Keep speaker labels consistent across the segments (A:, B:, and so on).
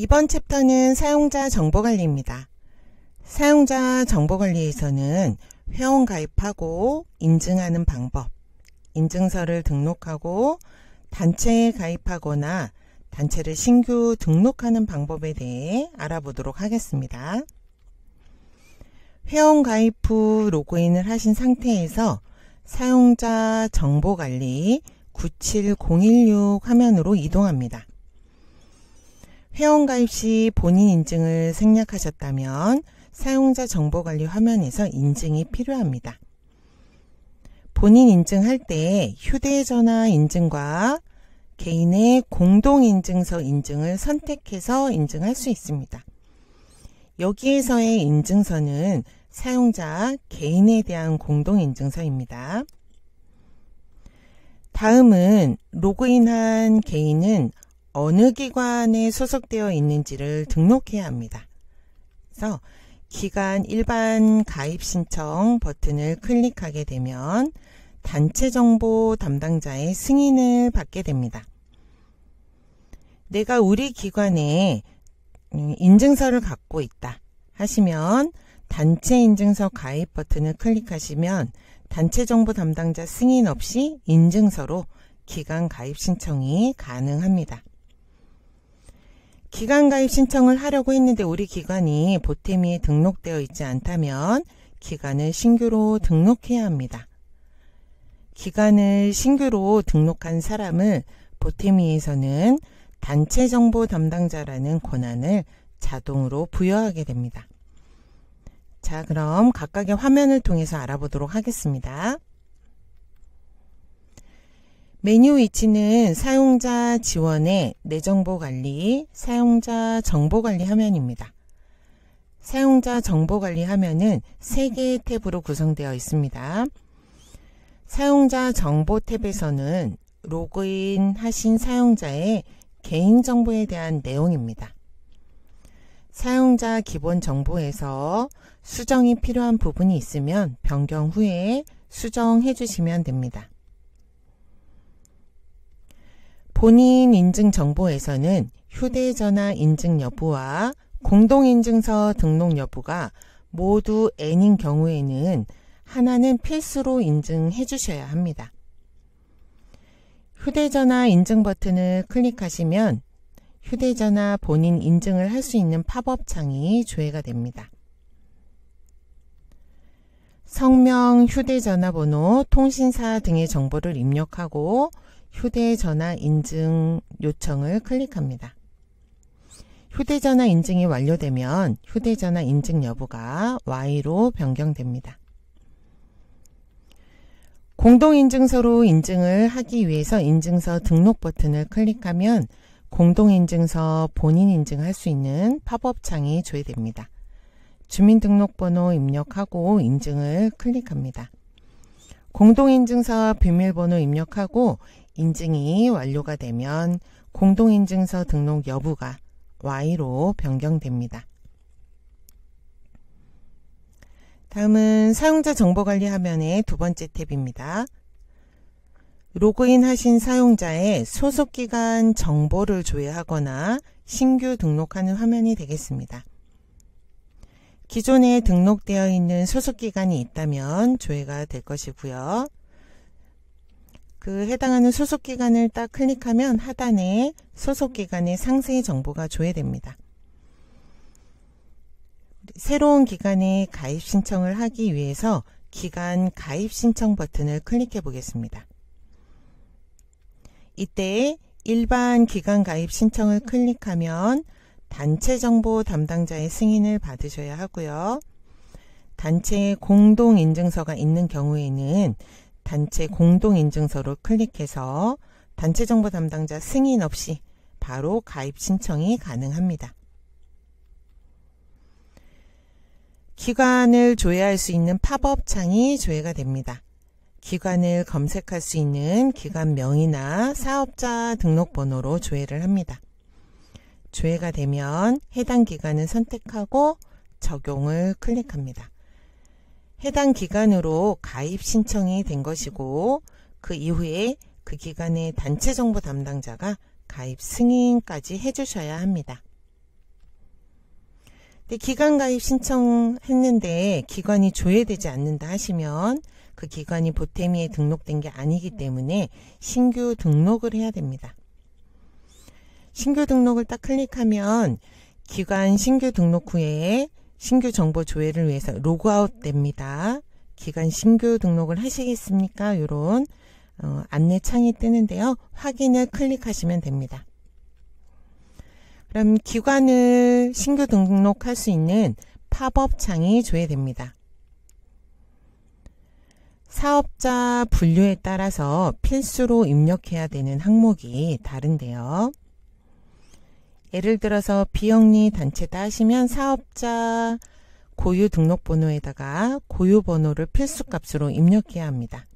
A: 이번 챕터는 사용자 정보관리입니다. 사용자 정보관리에서는 회원 가입하고 인증하는 방법, 인증서를 등록하고 단체에 가입하거나 단체를 신규 등록하는 방법에 대해 알아보도록 하겠습니다. 회원 가입 후 로그인을 하신 상태에서 사용자 정보관리 97016 화면으로 이동합니다. 회원 가입 시 본인 인증을 생략하셨다면 사용자 정보관리 화면에서 인증이 필요합니다. 본인 인증할 때 휴대전화 인증과 개인의 공동인증서 인증을 선택해서 인증할 수 있습니다. 여기에서의 인증서는 사용자 개인에 대한 공동인증서입니다. 다음은 로그인한 개인은 어느 기관에 소속되어 있는지를 등록해야 합니다. 그래서 기관 일반 가입 신청 버튼을 클릭하게 되면 단체 정보 담당자의 승인을 받게 됩니다. 내가 우리 기관에 인증서를 갖고 있다 하시면 단체 인증서 가입 버튼을 클릭하시면 단체 정보 담당자 승인 없이 인증서로 기관 가입 신청이 가능합니다. 기관 가입 신청을 하려고 했는데 우리 기관이 보태미에 등록되어 있지 않다면 기관을 신규로 등록해야 합니다. 기관을 신규로 등록한 사람을 보태미에서는 단체 정보 담당자라는 권한을 자동으로 부여하게 됩니다. 자, 그럼 각각의 화면을 통해서 알아보도록 하겠습니다. 메뉴 위치는 사용자 지원의 내 정보 관리, 사용자 정보 관리 화면입니다. 사용자 정보 관리 화면은 3개의 탭으로 구성되어 있습니다. 사용자 정보 탭에서는 로그인 하신 사용자의 개인정보에 대한 내용입니다. 사용자 기본 정보에서 수정이 필요한 부분이 있으면 변경 후에 수정해 주시면 됩니다. 본인 인증 정보에서는 휴대전화 인증 여부와 공동인증서 등록 여부가 모두 N인 경우에는 하나는 필수로 인증해 주셔야 합니다. 휴대전화 인증 버튼을 클릭하시면 휴대전화 본인 인증을 할 수 있는 팝업 창이 조회가 됩니다. 성명, 휴대전화번호, 통신사 등의 정보를 입력하고 휴대전화 인증 요청을 클릭합니다. 휴대전화 인증이 완료되면 휴대전화 인증 여부가 Y로 변경됩니다. 공동인증서로 인증을 하기 위해서 인증서 등록 버튼을 클릭하면 공동인증서 본인 인증할 수 있는 팝업 창이 조회됩니다. 주민등록번호 입력하고 인증을 클릭합니다. 공동인증서 비밀번호 입력하고 인증이 완료가 되면 공동인증서 등록 여부가 Y로 변경됩니다. 다음은 사용자 정보관리 화면의 두 번째 탭입니다. 로그인 하신 사용자의 소속기관 정보를 조회하거나 신규 등록하는 화면이 되겠습니다. 기존에 등록되어 있는 소속기관이 있다면 조회가 될 것이고요. 그 해당하는 소속기관을 딱 클릭하면 하단에 소속기관의 상세 정보가 조회됩니다. 새로운 기관에 가입 신청을 하기 위해서 기관 가입 신청 버튼을 클릭해 보겠습니다. 이때 일반 기관 가입 신청을 클릭하면 단체 정보 담당자의 승인을 받으셔야 하고요. 단체 공동인증서가 있는 경우에는 단체 공동인증서를 클릭해서 단체 정보 담당자 승인 없이 바로 가입 신청이 가능합니다. 기관을 조회할 수 있는 팝업 창이 조회가 됩니다. 기관을 검색할 수 있는 기관명이나 사업자 등록번호로 조회를 합니다. 조회가 되면 해당 기관을 선택하고 적용을 클릭합니다. 해당 기관으로 가입 신청이 된 것이고 그 이후에 그 기관의 단체 정보 담당자가 가입 승인까지 해주셔야 합니다. 근데 기관 가입 신청했는데 기관이 조회되지 않는다 하시면 그 기관이 보태미에 등록된 게 아니기 때문에 신규 등록을 해야 됩니다. 신규 등록을 딱 클릭하면 기관 신규 등록 후에 신규 정보 조회를 위해서 로그아웃 됩니다. 기관 신규 등록을 하시겠습니까? 이런 안내 창이 뜨는데요. 확인을 클릭하시면 됩니다. 그럼 기관을 신규 등록할 수 있는 팝업 창이 조회됩니다. 사업자 분류에 따라서 필수로 입력해야 되는 항목이 다른데요. 예를 들어서 비영리 단체다 하시면 사업자 고유 등록번호에다가 고유번호를 필수값으로 입력해야 합니다.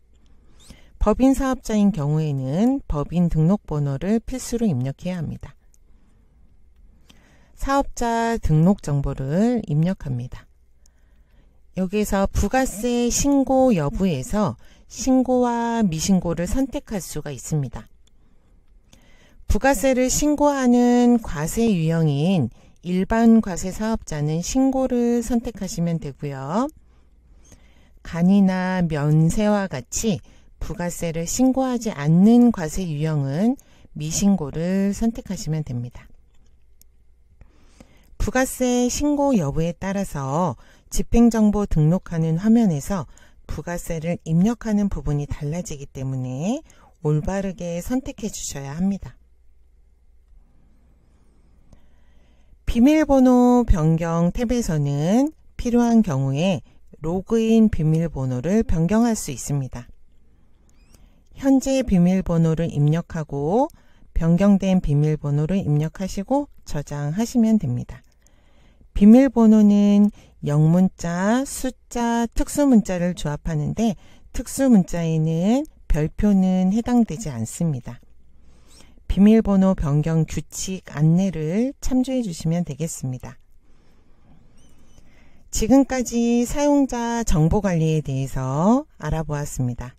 A: 법인 사업자인 경우에는 법인 등록번호를 필수로 입력해야 합니다. 사업자 등록 정보를 입력합니다. 여기에서 부가세 신고 여부에서 신고와 미신고를 선택할 수가 있습니다. 부가세를 신고하는 과세 유형인 일반 과세 사업자는 신고를 선택하시면 되고요. 간이나 면세와 같이 부가세를 신고하지 않는 과세 유형은 미신고를 선택하시면 됩니다. 부가세 신고 여부에 따라서 집행정보 등록하는 화면에서 부가세를 입력하는 부분이 달라지기 때문에 올바르게 선택해 주셔야 합니다. 비밀번호 변경 탭에서는 필요한 경우에 로그인 비밀번호를 변경할 수 있습니다. 현재 비밀번호를 입력하고 변경된 비밀번호를 입력하시고 저장하시면 됩니다. 비밀번호는 영문자, 숫자, 특수문자를 조합하는데 특수문자에는 별표는 해당되지 않습니다. 비밀번호 변경 규칙 안내를 참조해 주시면 되겠습니다. 지금까지 사용자 정보관리에 대해서 알아보았습니다.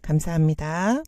A: 감사합니다.